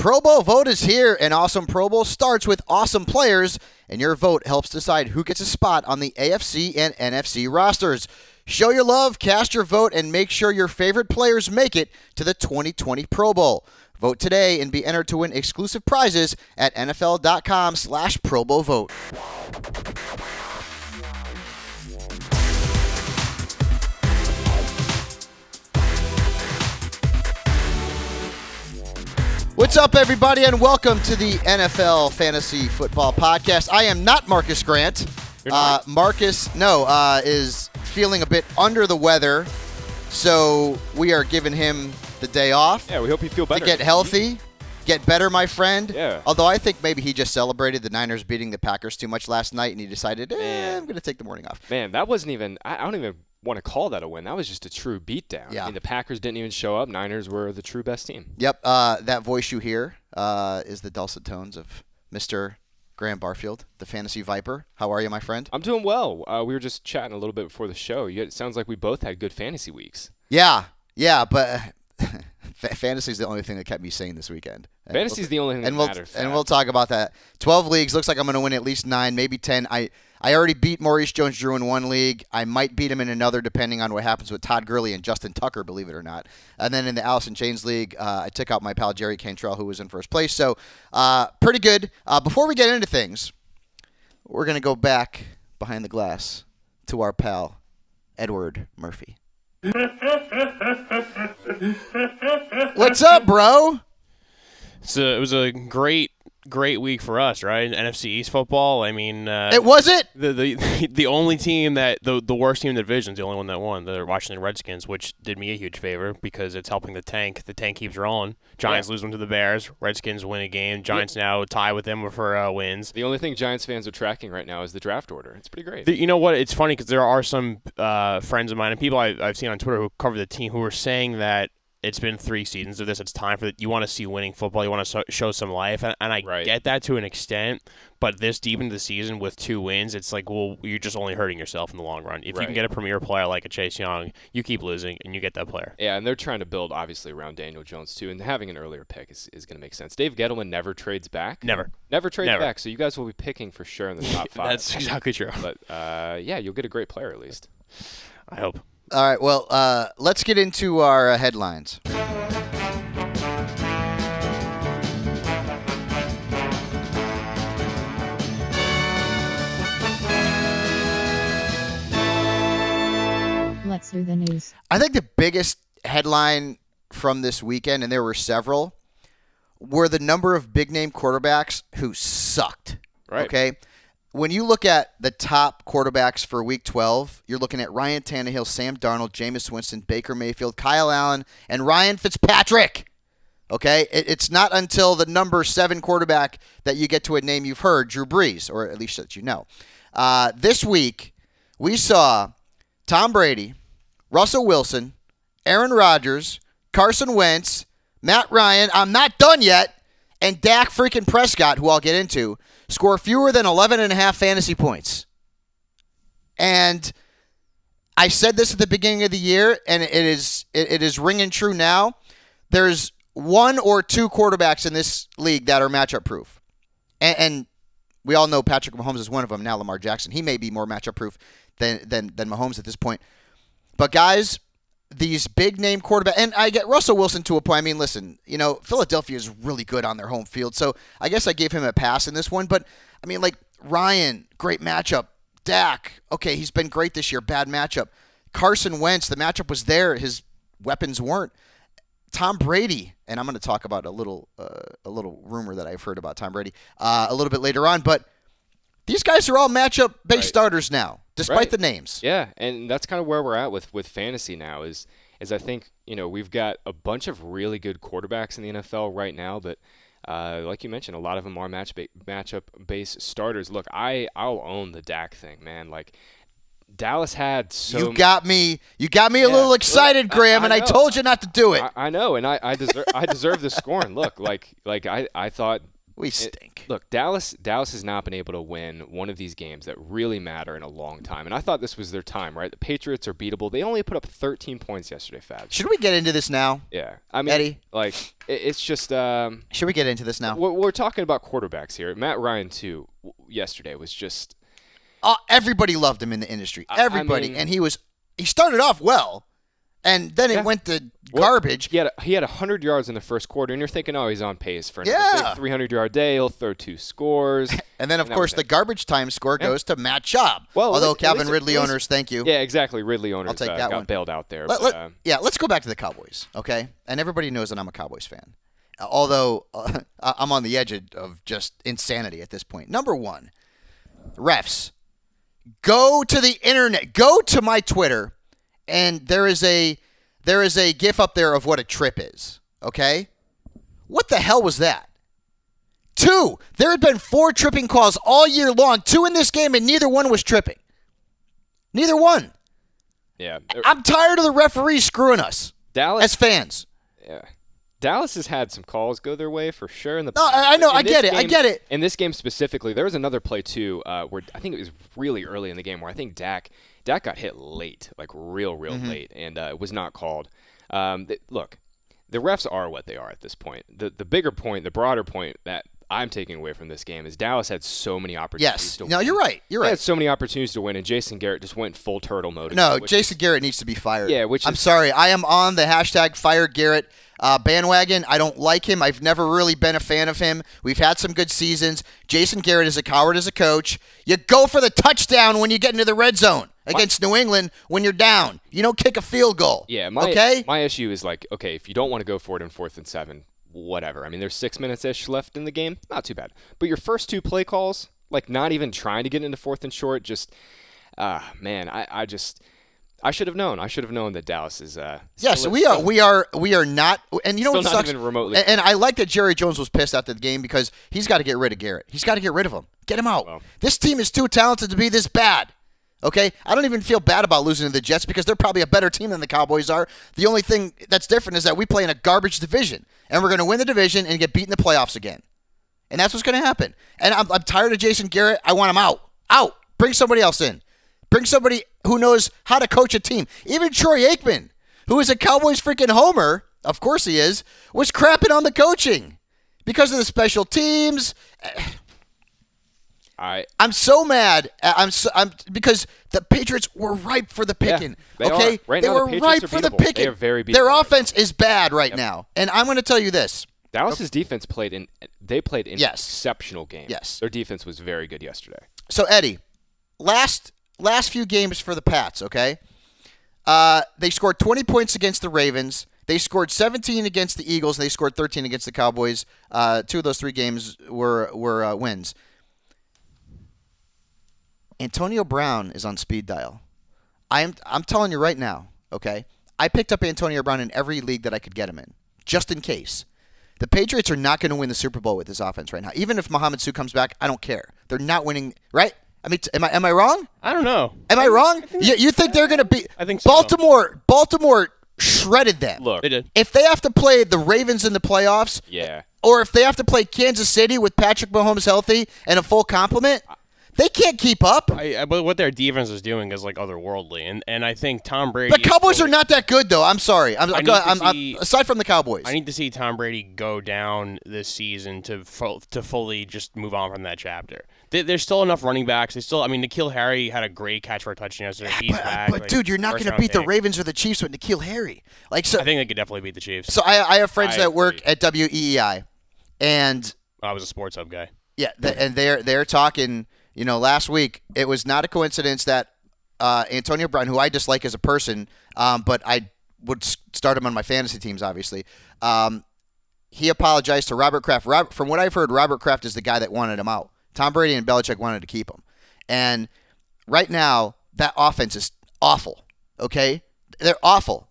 Pro Bowl vote is here. An awesome Pro Bowl starts with awesome players, and your vote helps decide who gets a spot on the AFC and NFC rosters. Show your love, cast your vote, and make sure your favorite players make it to the 2020 Pro Bowl. Vote today and be entered to win exclusive prizes at NFL.com/Pro Bowl vote. What's up, everybody, and welcome to the NFL Fantasy Football Podcast. I am not Marcus Grant. Marcus, is feeling a bit under the weather, so we are giving him the day off. Yeah, we hope you feel better. To get healthy, get better, my friend. Yeah. Although I think maybe he just celebrated the Niners beating the Packers too much last night, and he decided, I'm going to take the morning off. Man, that wasn't even – I don't even want to call that a win. That was just a true beatdown. Yeah. I mean, the Packers didn't even show up. Niners were the true best team. Yep. That voice you hear is the dulcet tones of Mr. Graham Barfield, the Fantasy Viper. How are you, my friend? I'm doing well. We were just chatting a little bit before the show. It sounds like we both had good fantasy weeks. Yeah, but fantasy is the only thing that kept me sane this weekend. Fantasy is the only thing that matters. And we'll talk about that. 12 leagues. Looks like I'm going to win at least 9, maybe 10. I already beat Maurice Jones-Drew in one league. I might beat him in another, depending on what happens with Todd Gurley and Justin Tucker, believe it or not. And then in the Allison Chains League, I took out my pal Jerry Cantrell, who was in first place. So pretty good. Before we get into things, we're going to go back behind the glass to our pal, Edward Murphy. What's up, bro? So it was a great week for us, right? NFC East football. I mean, it was it. The only team that the worst team in the division is the only one that won. The Washington Redskins, which did me a huge favor because it's helping the tank. The tank keeps rolling. Giants lose them to the Bears. Redskins win a game. Giants now tie with them for wins. The only thing Giants fans are tracking right now is the draft order. It's pretty great. You know what? It's funny because there are some friends of mine and people I've seen on Twitter who cover the team who are saying that it's been 3 seasons of this. It's time for you want to see winning football. You want to show some life, and I get that to an extent. But this deep into the season with 2 wins, it's like, well, you're just only hurting yourself in the long run. If you can get a premier player like a Chase Young, you keep losing, and you get that player. Yeah, and they're trying to build, obviously, around Daniel Jones, too, and having an earlier pick is going to make sense. Dave Gettleman never trades back. Never trades back, so you guys will be picking for sure in the top 5. That's exactly true. But, you'll get a great player at least. I hope. All right, well, let's get into our headlines. Let's do the news. I think the biggest headline from this weekend, and there were several, were the number of big-name quarterbacks who sucked. Right. Okay? When you look at the top quarterbacks for Week 12, you're looking at Ryan Tannehill, Sam Darnold, Jameis Winston, Baker Mayfield, Kyle Allen, and Ryan Fitzpatrick. Okay? It's not until the number 7 quarterback that you get to a name you've heard, Drew Brees, or at least that you know. This week, we saw Tom Brady, Russell Wilson, Aaron Rodgers, Carson Wentz, Matt Ryan, I'm not done yet, and Dak freaking Prescott, who I'll get into, score fewer than 11.5 fantasy points. And I said this at the beginning of the year, and it is ringing true now. There's 1 or 2 quarterbacks in this league that are matchup proof. And we all know Patrick Mahomes is one of them. Now Lamar Jackson, he may be more matchup proof than Mahomes at this point. But guys, these big name quarterbacks, and I get Russell Wilson to a point. I mean, listen, Philadelphia is really good on their home field, so I guess I gave him a pass in this one. But I mean, like Ryan, great matchup. Dak, okay, he's been great this year, bad matchup. Carson Wentz, the matchup was there, his weapons weren't. Tom Brady, and I'm going to talk about a little rumor that I've heard about Tom Brady a little bit later on, but these guys are all matchup-based starters now, despite the names. Yeah, and that's kind of where we're at with fantasy now is I think, we've got a bunch of really good quarterbacks in the NFL right now, but like you mentioned, a lot of them are matchup-based starters. Look, I'll own the Dak thing, man. Like, Dallas had so... You got me a little excited, Graham, and I told you not to do it. I know, and I deserve the scorn. Look, like I thought We stink. Look, Dallas has not been able to win one of these games that really matter in a long time. And I thought this was their time, right? The Patriots are beatable. They only put up 13 points yesterday, Fab. Should we get into this now? Yeah. I mean, Eddie? like, it's just... Should we get into this now? We're talking about quarterbacks here. Matt Ryan, too, yesterday was just... Everybody loved him in the industry. Everybody. And he started off well. And then it went to garbage. He had 100 yards in the first quarter, and you're thinking, he's on pace for another big 300-yard day. He'll throw 2 scores. And then, of course, the garbage time score goes to Matt Schaub. Well, although Calvin Ridley owners, thank you. Yeah, exactly. Ridley owners I'll take that got one. bailed out there. Let's go back to the Cowboys, okay? And everybody knows that I'm a Cowboys fan. Although I'm on the edge of just insanity at this point. Number one, refs. Go to the internet. Go to my Twitter. And there is a GIF up there of what a trip is, okay? What the hell was that? 2, there had been 4 tripping calls all year long, 2 in this game, and neither one was tripping. Neither one. Yeah. I'm tired of the referees screwing us as fans. Yeah. Dallas has had some calls go their way for sure. I know. I get it. In this game specifically, there was another play, too, where I think it was really early in the game where I think Dak got hit late, like real late, and it was not called. Look, the refs are what they are at this point. The bigger point, the broader point that I'm taking away from this game is Dallas had so many opportunities to win. No, you're right. They had so many opportunities to win, and Jason Garrett just went full turtle mode. No, Jason Garrett needs to be fired. Yeah, I'm sorry. I am on the hashtag Fire Garrett bandwagon. I don't like him. I've never really been a fan of him. We've had some good seasons. Jason Garrett is a coward as a coach. You go for the touchdown when you get into the red zone against New England when you're down. You don't kick a field goal. Yeah, my issue is like, okay, if you don't want to go for it in 4th and 7, whatever. I mean, there's 6 minutes-ish left in the game. Not too bad. But your first 2 play calls, like not even trying to get into 4th and short, just, man, I should have known. I should have known that Dallas is. Yes, we are not. And you know what sucks? Even remotely. And I like that Jerry Jones was pissed after the game because he's got to get rid of Garrett. He's got to get rid of him. Get him out. Well, this team is too talented to be this bad. Okay, I don't even feel bad about losing to the Jets because they're probably a better team than the Cowboys are. The only thing that's different is that we play in a garbage division, and we're going to win the division and get beat in the playoffs again. And that's what's going to happen. And I'm tired of Jason Garrett. I want him out. Out. Bring somebody else in. Bring somebody who knows how to coach a team. Even Troy Aikman, who is a Cowboys freaking homer, of course he is, was crapping on the coaching because of the special teams. I'm so mad. I'm because the Patriots were ripe for the picking. Yeah, okay, they were ripe for the picking. They are very beatable. Their offense is bad right now, and I'm going to tell you this. Dallas's defense played an exceptional game. Yes, their defense was very good yesterday. So Eddie, last few games for the Pats. Okay, they scored 20 points against the Ravens. They scored 17 against the Eagles. And they scored 13 against the Cowboys. 2 of those 3 games were wins. Antonio Brown is on speed dial. I'm telling you right now, okay? I picked up Antonio Brown in every league that I could get him in, just in case. The Patriots are not going to win the Super Bowl with this offense right now. Even if Mohamed Sue comes back, I don't care. They're not winning, right? I mean, am I wrong? I don't know. Am I wrong? You think they're going to beat? I think so. Baltimore shredded them. Look, they did. If they have to play the Ravens in the playoffs, or if they have to play Kansas City with Patrick Mahomes healthy and a full complement, they can't keep up. But what their defense is doing is like otherworldly, and I think Tom Brady. The Cowboys are not that good, though. I'm sorry. Aside from the Cowboys, I need to see Tom Brady go down this season to fully just move on from that chapter. There's still enough running backs. N'Keal Harry had a great catch for a touchdown yesterday. He's back. But dude, you're not going to beat the Ravens or the Chiefs with N'Keal Harry. I think they could definitely beat the Chiefs. So I have friends that work at WEEI, and I was a Sports Hub guy. Yeah, and they're talking. You know, last week, it was not a coincidence that Antonio Brown, who I dislike as a person, but I would start him on my fantasy teams, obviously, he apologized to Robert Kraft. From what I've heard, Robert Kraft is the guy that wanted him out. Tom Brady and Belichick wanted to keep him. And right now, that offense is awful, okay? They're awful.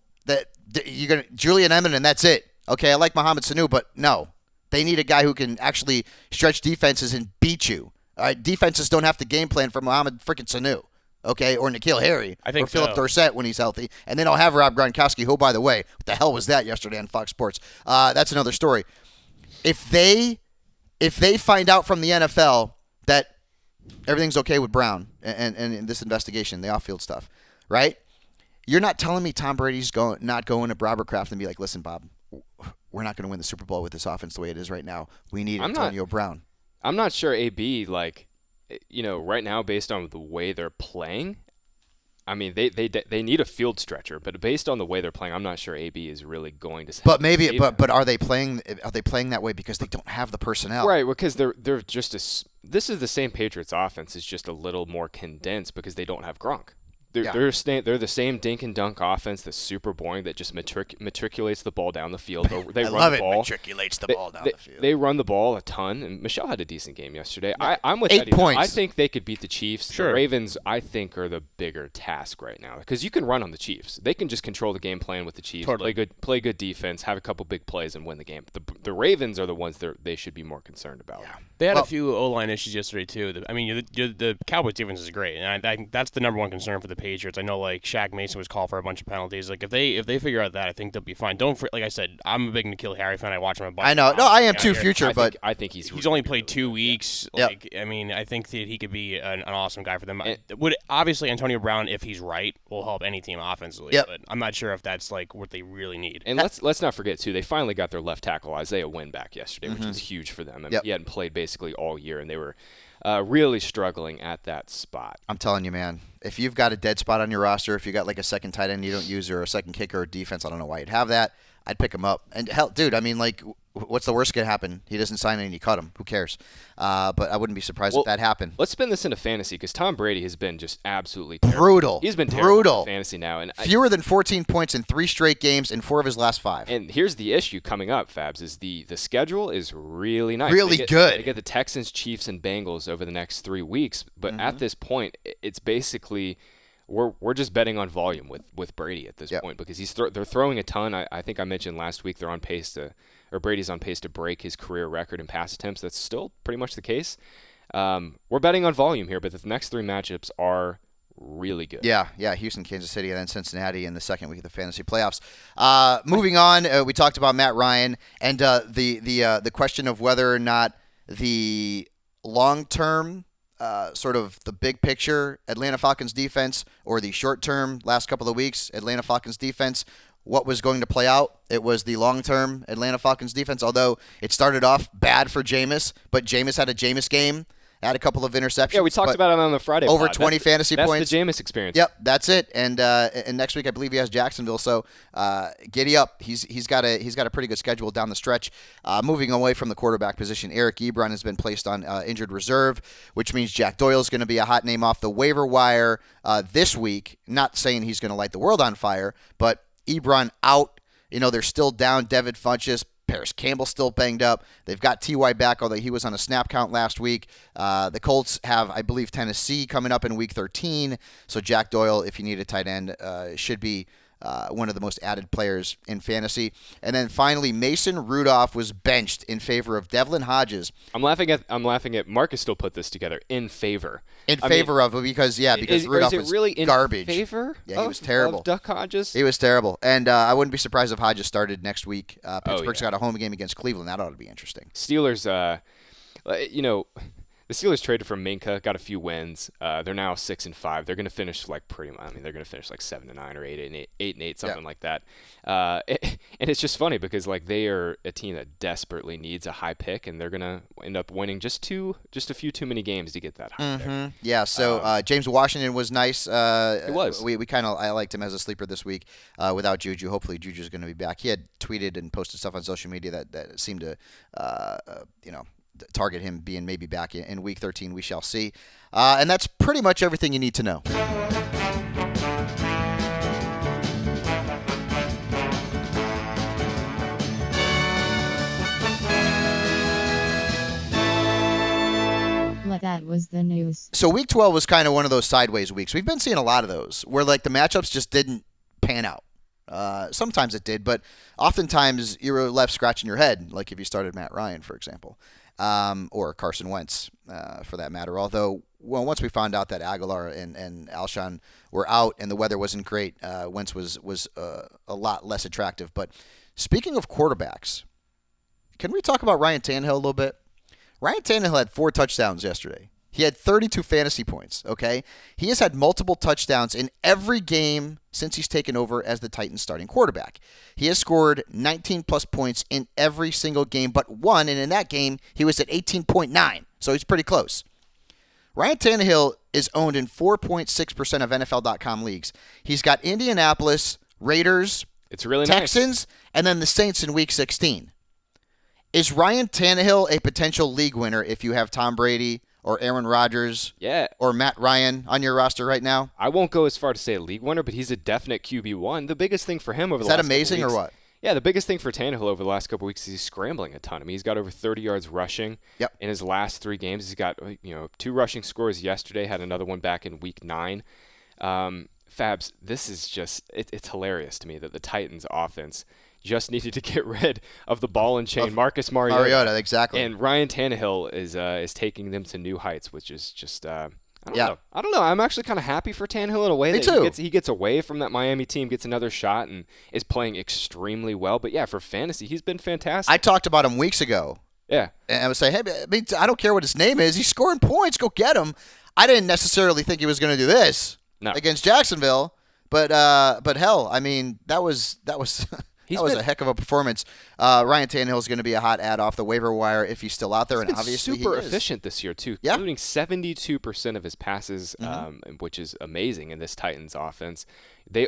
You're gonna Julian Edelman, and that's it. Okay, I like Mohamed Sanu, but no. They need a guy who can actually stretch defenses and beat you. All right, defenses don't have to game plan for Mohamed freaking Sanu, okay, or N'Keal Harry, or Philip Dorsett when he's healthy, and they don't have Rob Gronkowski, who, by the way, what the hell was that yesterday on Fox Sports? That's another story. If if they find out from the NFL that everything's okay with Brown and in this investigation, the off-field stuff, right? You're not telling me Tom Brady's not going to Robert Kraft and be like, listen, Bob, we're not going to win the Super Bowl with this offense the way it is right now. We need Antonio Brown. I'm not sure AB, like, right now based on the way they're playing, I mean, they need a field stretcher, but based on the way they're playing, I'm not sure AB is really going to. But maybe, but are they playing? Are they playing that way because they don't have the personnel? Right, because they're just this is the same Patriots offense. It's just a little more condensed because they don't have Gronk. They're the same dink and dunk offense that's super boring that just matriculates the ball down the field. They run the ball. Matriculates the ball down the field. They run the ball a ton, and Michelle had a decent game yesterday. Yeah. I'm with 8 Eddie. points. I think they could beat the Chiefs. Sure. The Ravens, I think, are the bigger task right now because you can run on the Chiefs. They can just control the game plan with the Chiefs. Totally. Play good defense, have a couple big plays, and win the game. The Ravens are the ones they should be more concerned about. Yeah. They had a few O-line issues yesterday too. I mean, the Cowboys defense is great, and I think that's the number one concern for the Patriots. I know, like, Shaq Mason was called for a bunch of penalties. Like, if they figure out that, I think they'll be fine. Like I said, I'm a big N'Keal Harry fan. I watch him a bunch. I know. No, I am too. Future, but I think he's only played 2 weeks. Like, yep. I mean, I think that he could be an awesome guy for them. Would obviously Antonio Brown, if he's right, will help any team offensively. Yep. But I'm not sure if that's like what they really need. And let's not forget too, they finally got their left tackle Isaiah Wynn back yesterday, which was huge for them. I mean, he hadn't played basically all year, and they were really struggling at that spot. I'm telling you, man, if you've got a dead spot on your roster, if you got like a second tight end you don't use or a second kicker or defense, I don't know why you'd have that. I'd pick him up. And hell, dude, I mean, like, what's the worst could happen? He doesn't sign and you cut him. Who cares? But I wouldn't be surprised if that happened. Let's spin this into fantasy because Tom Brady has been just absolutely brutal. He's been terrible in fantasy now, and fewer than 14 points in 3 straight games in 4 of his last 5. And here's the issue coming up, Fabs, is the schedule is really nice. Really good. They get the Texans, Chiefs, and Bengals over the next 3 weeks, but at this point, it's basically we're just betting on volume with Brady at this point because they're throwing a ton. I think I mentioned last week Brady's on pace to break his career record in pass attempts. That's still pretty much the case. We're betting on volume here, but the next 3 matchups are really good. Yeah, Houston, Kansas City, and then Cincinnati in the second week of the fantasy playoffs. Moving on, we talked about Matt Ryan and the question of whether or not the long-term sort of the big picture Atlanta Falcons defense or the short-term last couple of weeks Atlanta Falcons defense, what was going to play out. It was the long-term Atlanta Falcons defense, although it started off bad for Jameis, but Jameis had a Jameis game. Had a couple of interceptions. Yeah, we talked about it on the Friday. Over pod. 20 fantasy points. That's the Jameis experience. Yep, that's it. And next week I believe he has Jacksonville. So giddy up. He's got a pretty good schedule down the stretch. Moving away from the quarterback position, Eric Ebron has been placed on injured reserve, which means Jack Doyle is going to be a hot name off the waiver wire this week. Not saying he's going to light the world on fire, but Ebron out. They're still down Devin Funchess. Paris Campbell's still banged up. They've got T.Y. back, although he was on a snap count last week. The Colts have, I believe, Tennessee coming up in Week 13. So Jack Doyle, if you need a tight end, should be one of the most added players in fantasy. And then finally, Mason Rudolph was benched in favor of Devlin Hodges. I'm laughing at Marcus still put this together in favor. Because Rudolph was really in garbage. Favor? Yeah, he was terrible. Of Duck Hodges? He was terrible. And I wouldn't be surprised if Hodges started next week. Pittsburgh's got a home game against Cleveland. That ought to be interesting. Steelers, the Steelers traded for Minka, got a few wins. They're now 6-5. They're going to finish like they're going to finish like 7-9 or 8-8, something like that. And it's just funny because like they are a team that desperately needs a high pick, and they're going to end up winning just a few too many games to get that high pick. Yeah. So James Washington was nice. It was. I liked him as a sleeper this week without Juju. Hopefully Juju's going to be back. He had tweeted and posted stuff on social media that seemed to target him being maybe back in Week 13. We shall see. And that's pretty much everything you need to know. That was the news. So Week 12 was kind of one of those sideways weeks. We've been seeing a lot of those where like the matchups just didn't pan out. Sometimes it did, but oftentimes you were left scratching your head, like if you started Matt Ryan, for example, or Carson Wentz, for that matter. Although, once we found out that Aguilar and Alshon were out and the weather wasn't great, Wentz was a lot less attractive. But speaking of quarterbacks, can we talk about Ryan Tannehill a little bit? Ryan Tannehill had 4 touchdowns yesterday. He had 32 fantasy points, okay? He has had multiple touchdowns in every game since he's taken over as the Titans starting quarterback. He has scored 19-plus points in every single game but one, and in that game, he was at 18.9, so he's pretty close. Ryan Tannehill is owned in 4.6% of NFL.com leagues. He's got Indianapolis, Raiders, it's really Texans, nice. And then the Saints in Week 16. Is Ryan Tannehill a potential league winner if you have Tom Brady or Aaron Rodgers or Matt Ryan on your roster right now? I won't go as far to say a league winner, but he's a definite QB1. The biggest thing for him over the last couple weeks... Is that amazing or what? Yeah, the biggest thing for Tannehill over the last couple weeks is he's scrambling a ton. I mean, he's got over 30 yards rushing in his last 3 games. He's got 2 rushing scores yesterday, had another one back in Week 9. Fabs, this is just it's hilarious to me that the Titans offense just needed to get rid of the ball and chain Marcus Mariota. Exactly. And Ryan Tannehill is taking them to new heights, which is just I don't know. I'm actually kind of happy for Tannehill in a way. Me too. He gets away from that Miami team, gets another shot, and is playing extremely well. But yeah, for fantasy, he's been fantastic. I talked about him weeks ago. Yeah. And I would say, hey, I don't care what his name is. He's scoring points. Go get him. I didn't necessarily think he was going to do this against Jacksonville. But hell, I mean, that was a heck of a performance. Ryan Tannehill is going to be a hot ad off the waiver wire if he's still out there, and obviously super efficient this year too, including 72% of his passes, which is amazing in this Titans offense.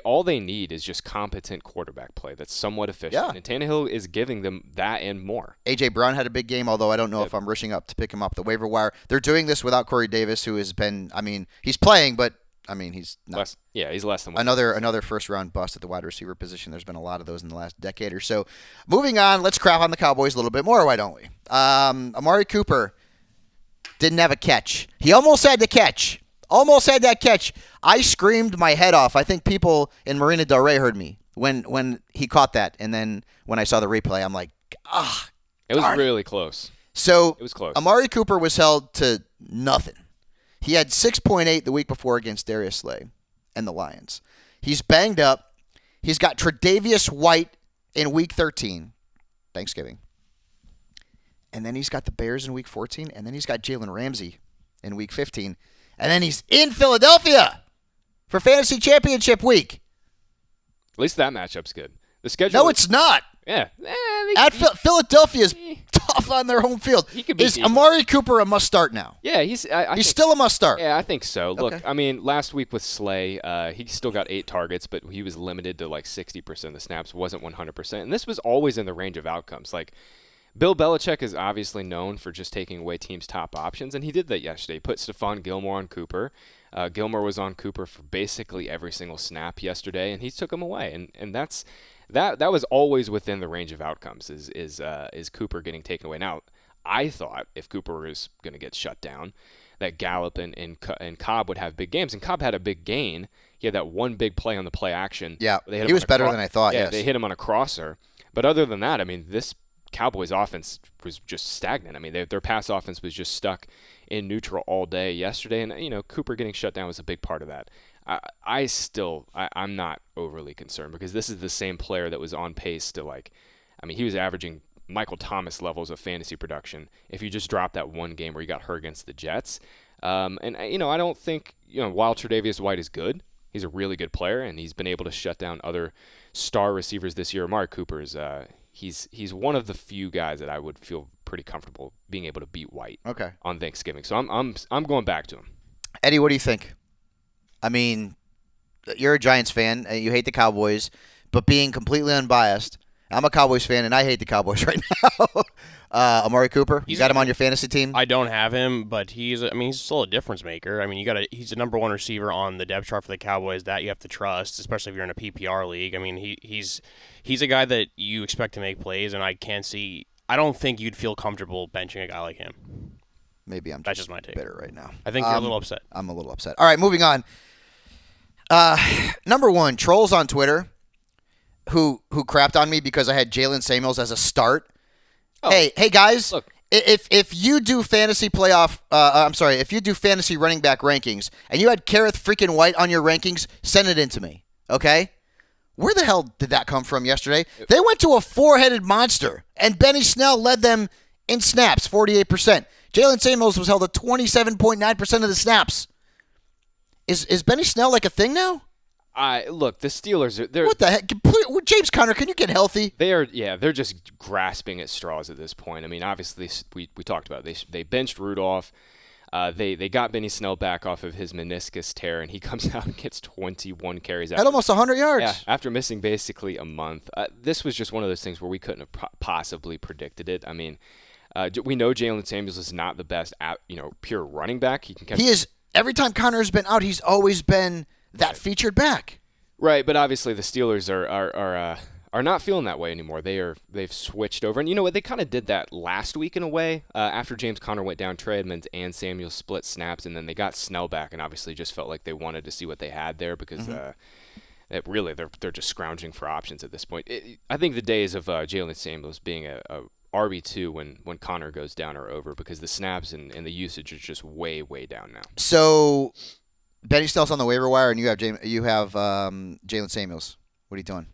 All they need is just competent quarterback play that's somewhat efficient, and Tannehill is giving them that and more. A.J. Brown had a big game, although I don't know if I'm rushing up to pick him up the waiver wire. They're doing this without Corey Davis, who has been, I mean, he's playing, but he's not. He's less than another first-round bust at the wide receiver position. There's been a lot of those in the last decade or so. Moving on, let's crap on the Cowboys a little bit more, why don't we? Amari Cooper didn't have a catch. He almost had the catch. Almost had that catch. I screamed my head off. I think people in Marina Del Rey heard me when he caught that, and then when I saw the replay, I'm like, It was really close. So it was close. Amari Cooper was held to nothing. He had 6.8 the week before against Darius Slay and the Lions. He's banged up. He's got Tre'Davious White in Week 13, Thanksgiving. And then he's got the Bears in Week 14, and then he's got Jalen Ramsey in Week 15. And then he's in Philadelphia for Fantasy Championship Week. At least that matchup's good. The schedule. No, it's not. Yeah. Philadelphia's tough on their home field. Is Amari Cooper a must-start now? Yeah, he's still a must-start. Yeah, I think so. Look, I mean, last week with Slay, he still got 8 targets, but he was limited to like 60% of the snaps, wasn't 100%. And this was always in the range of outcomes. Like, Bill Belichick is obviously known for just taking away teams' top options, and he did that yesterday. He put Stephon Gilmore on Cooper. Gilmore was on Cooper for basically every single snap yesterday, and he took him away. And that was always within the range of outcomes, is Cooper getting taken away. Now, I thought if Cooper was going to get shut down, that Gallup and Cobb would have big games, and Cobb had a big gain. He had that one big play on the play action. Yeah, he was better than I thought, yes. They hit him on a crosser. But other than that, I mean, this Cowboys offense was just stagnant. I mean, their pass offense was just stuck in neutral all day yesterday, and Cooper getting shut down was a big part of that. I'm not overly concerned because this is the same player that was on pace to he was averaging Michael Thomas levels of fantasy production if you just dropped that one game where he got hurt against the Jets. I don't think while Tre'Davious White is good, he's a really good player, and he's been able to shut down other star receivers this year. Amari Cooper is he's one of the few guys that I would feel pretty comfortable being able to beat White on Thanksgiving. So I'm going back to him. Eddie, what do you think? I mean, you're a Giants fan, and you hate the Cowboys, but being completely unbiased, I'm a Cowboys fan, and I hate the Cowboys right now. Amari Cooper, you got him on your fantasy team? I don't have him, but he's still a difference maker. I mean, he's the number one receiver on the depth chart for the Cowboys that you have to trust, especially if you're in a PPR league. I mean, he's a guy that you expect to make plays, and I don't think you'd feel comfortable benching a guy like him. Maybe I'm just my take. Bitter right now. I think you're a little upset. I'm a little upset. All right, moving on. Number one, trolls on Twitter who crapped on me because I had Jalen Samuels as a start. Oh, hey guys, look, if you do fantasy if you do fantasy running back rankings and you had Garrett freaking White on your rankings, send it in to me, okay? Where the hell did that come from yesterday? They went to a 4-headed monster, and Benny Snell led them in snaps, 48%. Jalen Samuels was held at 27.9% of the snaps. Is Benny Snell like a thing now? Look, the Steelers they're what the heck? James Conner, can you get healthy? They're just grasping at straws at this point. I mean, obviously we talked about it. They benched Rudolph. They got Benny Snell back off of his meniscus tear, and he comes out and gets 21 carries. At almost 100 yards. Yeah, after missing basically a month. This was just one of those things where we couldn't have possibly predicted it. I mean, we know Jalen Samuels is not the best pure running back. He is. Every time Conner has been out, he's always been that featured back. Right, but obviously the Steelers are not feeling that way anymore. They've switched over, and you know what? They kind of did that last week in a way. After James Conner went down, Trey Edmonds and Samuel split snaps, and then they got Snell back, and obviously just felt like they wanted to see what they had there because they're just scrounging for options at this point. I think the days of Jalen Samuels being a RB2 when Conner goes down are over because the snaps and the usage is just way down now. So Benny Snell's on the waiver wire, and you have Jalen Samuels. What are you doing?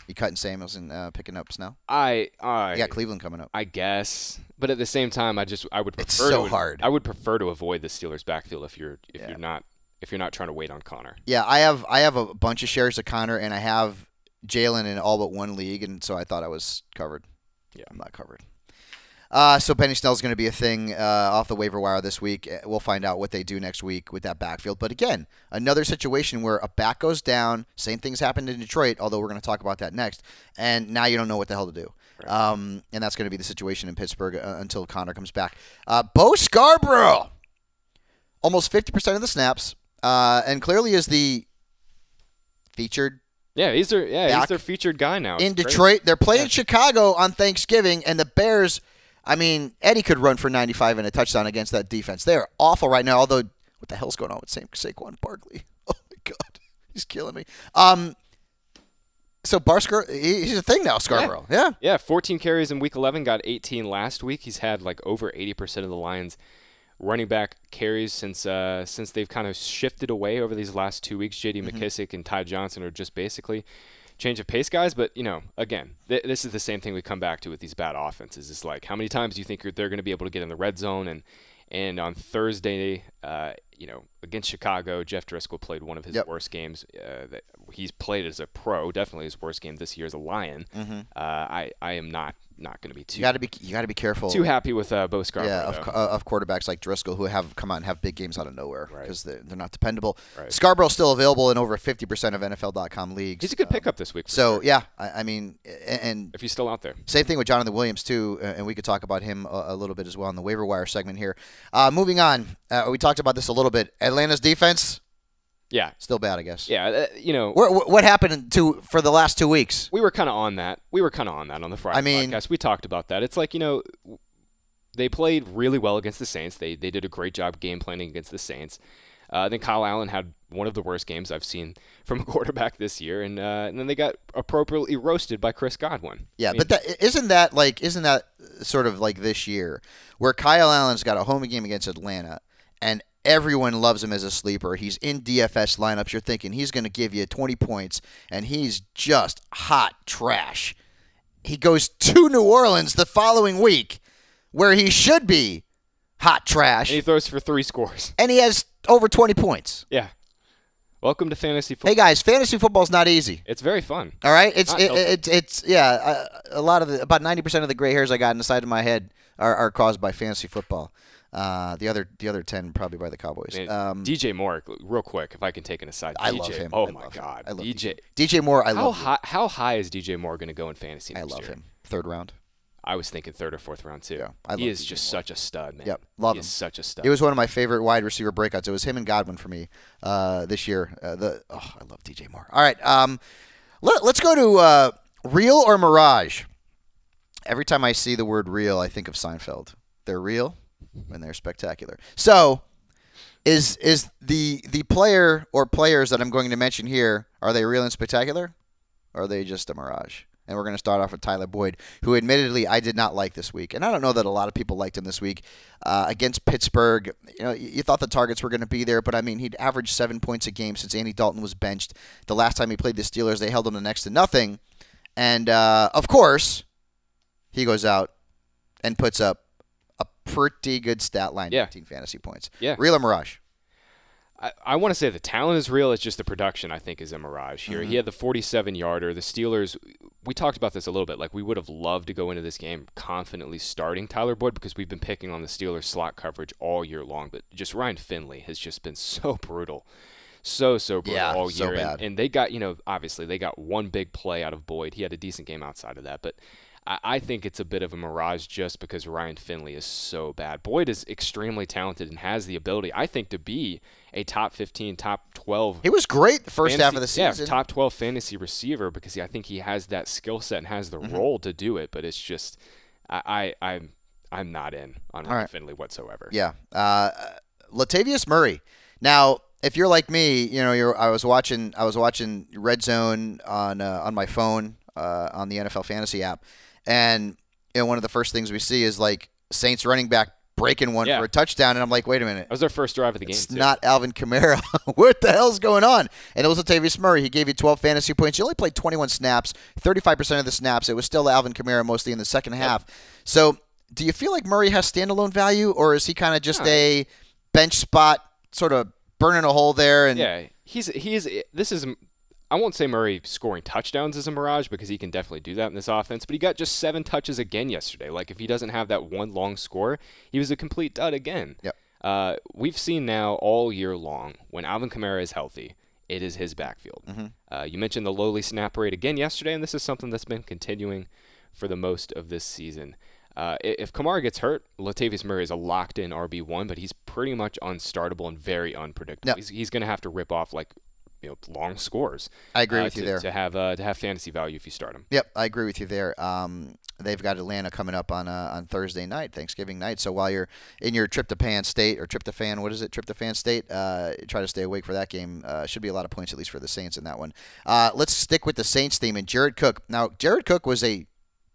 You cutting Samuels and picking up Snell? You got Cleveland coming up. I guess, but at the same time, I would prefer. It's so hard. I would prefer to avoid the Steelers' backfield if you're not trying to wait on Conner. Yeah, I have a bunch of shares of Conner, and I have Jalen in all but one league, and so I thought I was covered. Yeah, I'm not covered. So Benny Snell's going to be a thing off the waiver wire this week. We'll find out what they do next week with that backfield. But again, another situation where a back goes down. Same things happened in Detroit, although we're going to talk about that next. And now you don't know what the hell to do. Right. And that's going to be the situation in Pittsburgh until Conner comes back. Bo Scarborough, almost 50% of the snaps, and clearly is the featured. Yeah, he's their featured guy now. In Detroit, they're playing Chicago on Thanksgiving, and the Bears. I mean, Eddie could run for 95 and a touchdown against that defense. They're awful right now, although what the hell's going on with Saquon Barkley? Oh, my God. He's killing me. So he's a thing now, Scarborough. Yeah, 14 carries in Week 11, got 18 last week. He's had like over 80% of the Lions' running back carries since they've kind of shifted away over these last 2 weeks. J.D. McKissick and Ty Johnson are just basically change of pace guys, but again, this is the same thing we come back to with these bad offenses. It's like, how many times do you think they're going to be able to get in the red zone? And on Thursday, against Chicago, Jeff Driscoll played one of his worst games that he's played as a pro. Definitely his worst game this year as a Lion. I am not going to be too. You got to be careful. Too happy with Bo Scarborough. Yeah, of quarterbacks like Driscoll who have come out and have big games out of nowhere because they're not dependable. Right. Scarborough's still available in over 50% of NFL.com leagues. He's a good pickup this week. Sure. I mean, and if he's still out there, same thing with Jonathan Williams too, and we could talk about him a little bit as well in the waiver wire segment here. Moving on, we talked about this a little bit. Atlanta's defense. Yeah. Still bad, I guess. Yeah, What happened for the last 2 weeks? We were kind of on that. On the Friday podcast. We talked about that. It's like, they played really well against the Saints. They did a great job game planning against the Saints. Then Kyle Allen had one of the worst games I've seen from a quarterback this year, and then they got appropriately roasted by Chris Godwin. Yeah, but isn't that sort of like this year where Kyle Allen's got a home game against Atlanta, and everyone loves him as a sleeper. He's in DFS lineups. You're thinking he's going to give you 20 points, and he's just hot trash. He goes to New Orleans the following week, where he should be hot trash. And he throws for 3 scores. And he has over 20 points. Yeah. Welcome to fantasy football. Hey, guys, fantasy football's not easy. It's very fun. All right? A lot of about 90% of the gray hairs I got in the side of my head are caused by fantasy football. The other 10 probably by the Cowboys. DJ Moore, real quick, if I can take an aside. I love him. Oh, my God. I love DJ Moore, How high is DJ Moore going to go in fantasy next year? I love him. 3rd round. I was thinking 3rd or 4th round, too. Yeah, he is just such a stud, man. Yep, love him. He is such a stud. It was one of my favorite wide receiver breakouts. It was him and Godwin for me this year. I love DJ Moore. All right, let's go to real or Mirage. Every time I see the word real, I think of Seinfeld. They're real and they're spectacular. So, is the player or players that I'm going to mention here, are they real and spectacular, or are they just a mirage? And we're going to start off with Tyler Boyd, who admittedly I did not like this week. And I don't know that a lot of people liked him this week. Against Pittsburgh, you thought the targets were going to be there, but I mean, he'd averaged 7 points a game since Andy Dalton was benched. The last time he played the Steelers, they held him to next to nothing. And, of course, he goes out and puts up a pretty good stat line, Yeah. 15 fantasy points. Yeah. Real or Mirage? I want to say the talent is real. It's just the production, I think, is a mirage here. He had the 47-yarder. The Steelers, we talked about this a little bit. Like, we would have loved to go into this game confidently starting Tyler Boyd because we've been picking on the Steelers slot coverage all year long. But just Ryan Finley has just been so brutal. So brutal all year. So bad. And they got, obviously they got one big play out of Boyd. He had a decent game outside of that. But I think it's a bit of a mirage just because Ryan Finley is so bad. Boyd is extremely talented and has the ability, I think, to be a top 15, top 12. He was great the first half of the season. Yeah, top 12 fantasy receiver because I think he has that skill set and has the role to do it. But it's just, I'm not in on Ryan Finley whatsoever. Yeah. Latavius Murray. Now, if you're like me, I was watching Red Zone on my phone on the NFL Fantasy app, and one of the first things we see is like Saints running back breaking one for a touchdown, and I'm like, wait a minute. That was their first drive of the game. It's not Alvin Kamara. What the hell's going on? And it was Latavius Murray. He gave you 12 fantasy points. He only played 21 snaps, 35% of the snaps. It was still Alvin Kamara mostly in the second half. So do you feel like Murray has standalone value, or is he kind of just a bench spot sort of burning a hole there? And yeah, I won't say Murray scoring touchdowns is a mirage because he can definitely do that in this offense, but he got just 7 touches again yesterday. Like, if he doesn't have that one long score, he was a complete dud again. Yep. We've seen now all year long when Alvin Kamara is healthy, it is his backfield. You mentioned the lowly snap rate again yesterday, and this is something that's been continuing for the most of this season. If Kamara gets hurt, Latavius Murray is a locked-in RB1, but he's pretty much unstartable and very unpredictable. Yep. He's going to have to rip off long scores. I agree with you there. To have fantasy value if you start him. Yep, I agree with you there. They've got Atlanta coming up on Thursday night, Thanksgiving night. So while you're in your tryptophan state, or tryptophan, what is it, tryptophan state, try to stay awake for that game. Should be a lot of points, at least for the Saints in that one. Let's stick with the Saints theme and Jared Cook. Now, Jared Cook was a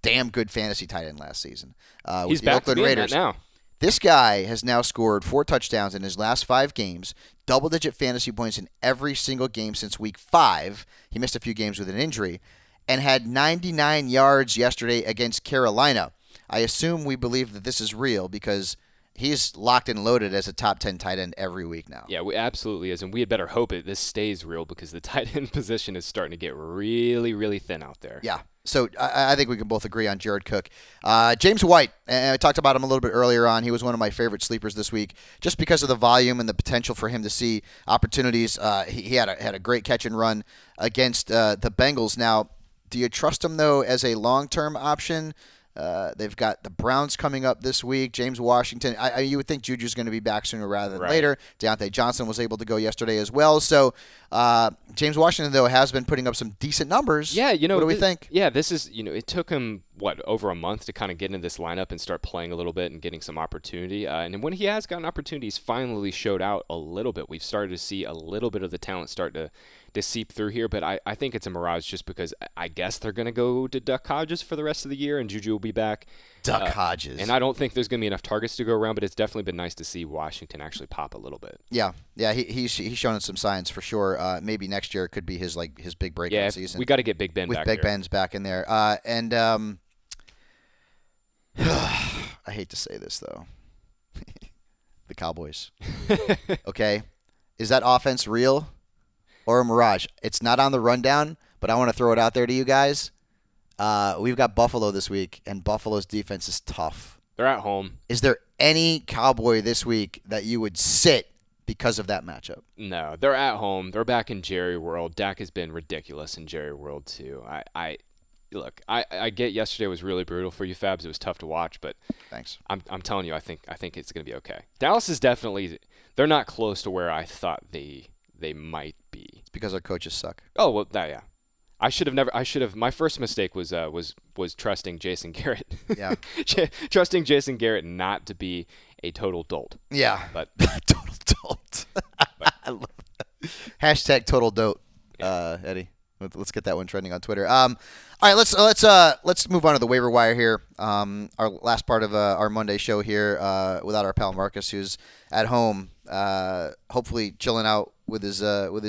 damn good fantasy tight end last season. He's with the back Oakland to being Raiders. that now. This guy has now scored 4 touchdowns in his last 5 games, double-digit fantasy points in every single game since week 5. He missed a few games with an injury, and had 99 yards yesterday against Carolina. I assume we believe that this is real because he's locked and loaded as a top 10 tight end every week now. Yeah, we absolutely is, and we had better hope this stays real because the tight end position is starting to get really, really thin out there. Yeah. So I think we can both agree on Jared Cook. James White, and I talked about him a little bit earlier on. He was one of my favorite sleepers this week just because of the volume and the potential for him to see opportunities. He had a great catch and run against the Bengals. Now, do you trust him, though, as a long-term option? They've got the Browns coming up this week. James Washington. You would think Juju's going to be back sooner rather than later. Deontay Johnson was able to go yesterday as well. So James Washington, though, has been putting up some decent numbers. Yeah, what do we think? Yeah, this is, it took him, over a month to kind of get into this lineup and start playing a little bit and getting some opportunity. And when he has gotten opportunities, finally showed out a little bit. We've started to see a little bit of the talent start to seep through here, but I think it's a mirage just because I guess they're going to go to Duck Hodges for the rest of the year, and Juju will be back. Duck Hodges. And I don't think there's going to be enough targets to go around, but it's definitely been nice to see Washington actually pop a little bit. Yeah, he's shown some signs for sure. Maybe next year could be his big breakout season. We got to get Big Ben with back Big there. Ben's back in there. And I hate to say this though, the Cowboys. Okay, is that offense real or a mirage? It's not on the rundown, but I want to throw it out there to you guys. We've got Buffalo this week, and Buffalo's defense is tough. They're at home. Is there any Cowboy this week that you would sit because of that matchup? No, they're at home. They're back in Jerry World. Dak has been ridiculous in Jerry World too. Look, I get yesterday was really brutal for you, Fabs. It was tough to watch, but thanks. I'm telling you, I think it's going to be okay. Dallas is definitely, they're not close to where I thought they might be. It's because our coaches suck. Oh well, yeah. My first mistake was trusting Jason Garrett. Yeah. Trusting Jason Garrett not to be a total dolt. Yeah. But total dolt. I love that. Hashtag total dote, Eddie. Let's get that one trending on Twitter. All right, let's move on to the waiver wire here. Our last part of our Monday show here, without our pal Marcus, who's at home, hopefully chilling out with his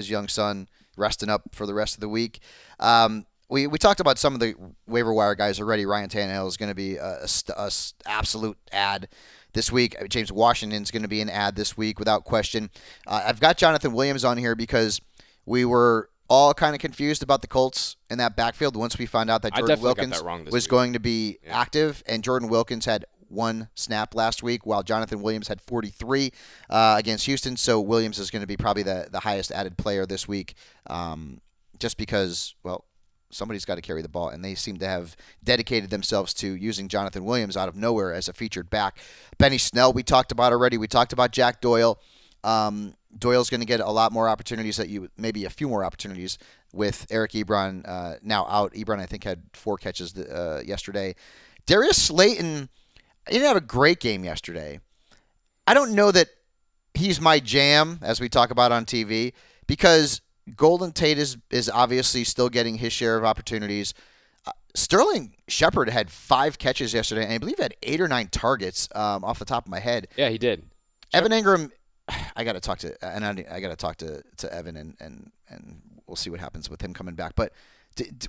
young son, resting up for the rest of the week. We talked about some of the waiver wire guys already. Ryan Tannehill is going to be a absolute add this week. James Washington's going to be an ad this week without question. I've got Jonathan Williams on here because we were all kind of confused about the Colts in that backfield once we found out that Jordan Wilkins was going to be active, and Jordan Wilkins had 1 snap last week, while Jonathan Williams had 43 against Houston. So Williams is going to be probably the highest added player this week, just because, well, somebody's got to carry the ball, and they seem to have dedicated themselves to using Jonathan Williams out of nowhere as a featured back. Benny Snell, we talked about already. We talked about Jack Doyle. Doyle's going to get a lot more opportunities, maybe a few more opportunities with Eric Ebron now out. Ebron, I think, had 4 catches yesterday. Darius Slayton, he didn't have a great game yesterday. I don't know that he's my jam, as we talk about on TV, because Golden Tate is obviously still getting his share of opportunities. Sterling Shepard had 5 catches yesterday, and I believe had 8 or 9 targets off the top of my head. Yeah, he did. Evan Ingram, I got to talk to Evan, and we'll see what happens with him coming back. But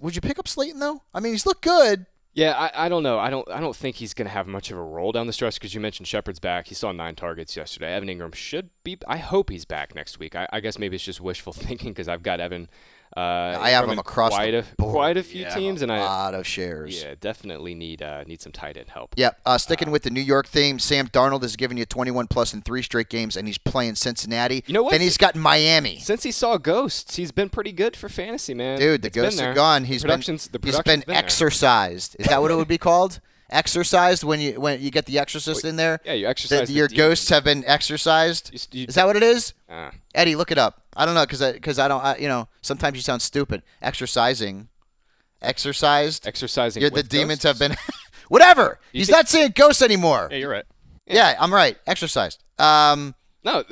would you pick up Slayton though? I mean, he's looked good. Yeah, I don't know. I don't think he's going to have much of a role down the stretch because you mentioned Shepard's back. He saw 9 targets yesterday. Evan Ingram should be. I hope he's back next week. I guess maybe it's just wishful thinking because I've got Evan. I have him across quite a few teams, and a lot of shares. Yeah, definitely need some tight end help. Yeah, sticking with the New York theme, Sam Darnold has given you 21+ in 3 straight games, and he's playing Cincinnati. You know what? Then he's got Miami. Since he saw ghosts, he's been pretty good for fantasy, man. Dude, the ghosts are gone. He's been exorcised. Is that what it would be called? Exorcised when you get the exorcist in there? Yeah, you exorcise your ghosts have been exorcised. Is that what it is? Eddie, look it up. I don't know because I don't. Sometimes you sound stupid. Exorcising. Exorcising. The demons have been. Whatever. He's not saying ghosts anymore. Yeah, you're right. Yeah, I'm right. Exorcised. No,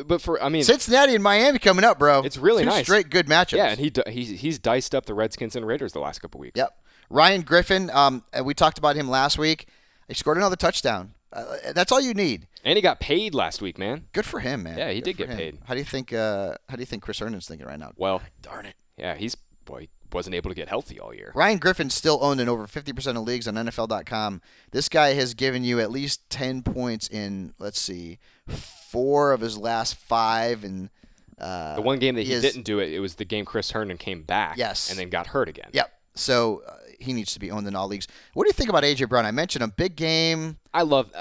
but Cincinnati and Miami coming up, bro. It's really 2 nice. Straight good matchups. Yeah, and he's diced up the Redskins and Raiders the last couple weeks. Yep. Ryan Griffin, we talked about him last week. He scored another touchdown. That's all you need. And he got paid last week, man. Good for him, man. Yeah, he did get paid. How do you think Chris Herndon's thinking right now? Well, darn it. Yeah, he wasn't able to get healthy all year. Ryan Griffin's still owned in over 50% of leagues on NFL.com. This guy has given you at least 10 points in, let's see, 4 of his last 5, and the one game that he didn't do it was the game Chris Herndon came back. Yes. And then got hurt again. Yep. So he needs to be owned in all leagues. What do you think about A.J. Brown? I mentioned him. Big game. I love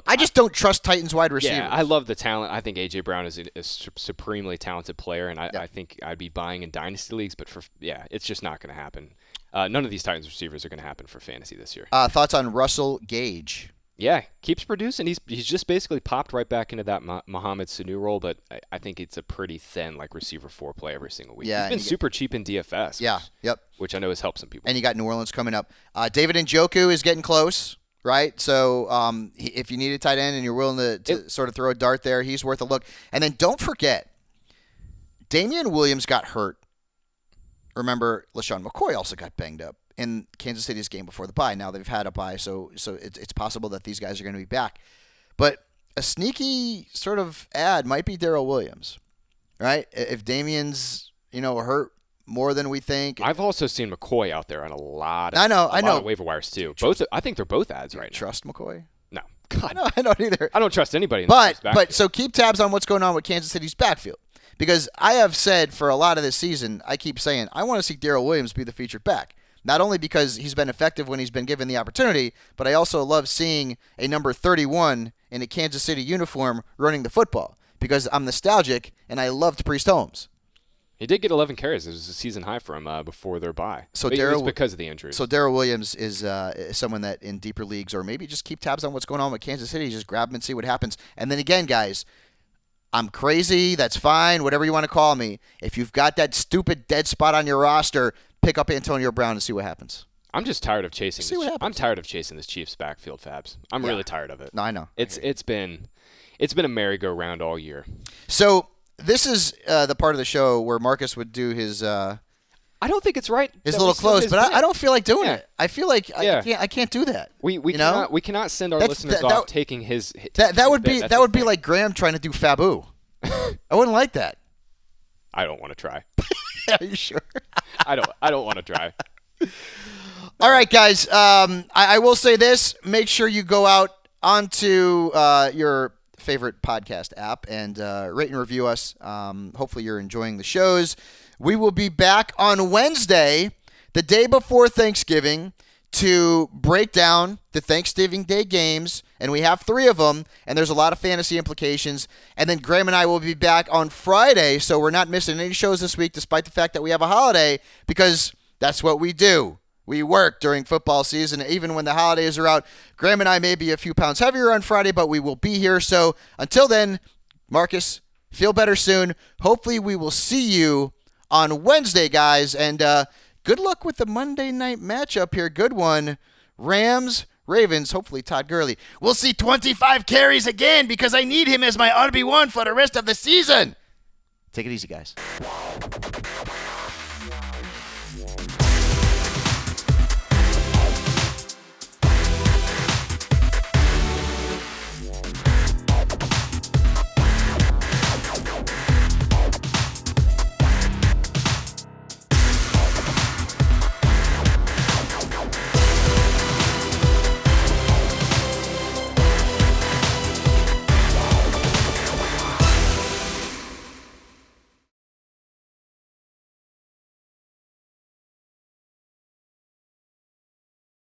I just don't trust Titans wide receivers. Yeah, I love the talent. I think A.J. Brown is a supremely talented player, and I think I'd be buying in dynasty leagues, but it's just not going to happen. None of these Titans receivers are going to happen for fantasy this year. Thoughts on Russell Gage? Yeah, keeps producing. He's just basically popped right back into that Mohamed Sanu role, but I think it's a pretty thin receiver 4 play every single week. Yeah, he's been super cheap in DFS. Yeah, yep. Which I know has helped some people. And you got New Orleans coming up. David Njoku is getting close, right? So if you need a tight end and you're willing to sort of throw a dart there, he's worth a look. And then don't forget, Damian Williams got hurt. Remember, LaShawn McCoy also got banged up in Kansas City's game before the bye. Now they've had a bye, so it's possible that these guys are going to be back. But a sneaky sort of ad might be Darrell Williams, right? If Damian's hurt more than we think. I've also seen McCoy out there on a lot of, I know. Of waiver wires too. I think they're both ads right now. Trust McCoy? No. God. No, I don't either. I don't trust anybody. But so keep tabs on what's going on with Kansas City's backfield. Because I have said for a lot of this season, I keep saying, I want to see Darrell Williams be the featured back. Not only because he's been effective when he's been given the opportunity, but I also love seeing a number 31 in a Kansas City uniform running the football. Because I'm nostalgic, and I loved Priest Holmes. He did get 11 carries. It was a season high for him before their bye. So it was because of the injuries. So Darrell Williams is someone that in deeper leagues, or maybe just keep tabs on what's going on with Kansas City, just grab him and see what happens. And then again, guys, I'm crazy. That's fine. Whatever you want to call me. If you've got that stupid dead spot on your roster, pick up Antonio Brown and see what happens. I'm just tired of chasing. I'm tired of chasing this Chiefs backfield, Fabs. I'm really tired of it. No, I know. It's been a merry-go-round all year. So this is the part of the show where Marcus would do his. I don't think it's right. His little close, but I don't feel like doing it. I feel like I can't do that. We cannot send our listeners off taking his. That would be like Graham trying to do Fabu. I wouldn't like that. I don't want to try. Are you sure? I don't want to try. All right, guys. I will say this: make sure you go out onto your favorite podcast app and rate and review us. Hopefully you're enjoying the shows. We will be back on Wednesday, the day before Thanksgiving, to break down the Thanksgiving Day games, and we have 3 of them, and there's a lot of fantasy implications. And then Graham and I will be back on Friday, so we're not missing any shows this week, despite the fact that we have a holiday, because that's what we do. We work during football season, even when the holidays are out. Graham and I may be a few pounds heavier on Friday, but we will be here. So until then, Marcus, feel better soon. Hopefully we will see you on Wednesday, guys, and good luck with the Monday night matchup here. Good one. Rams, Ravens, hopefully Todd Gurley. We'll see 25 carries again because I need him as my RB1 for the rest of the season. Take it easy, guys.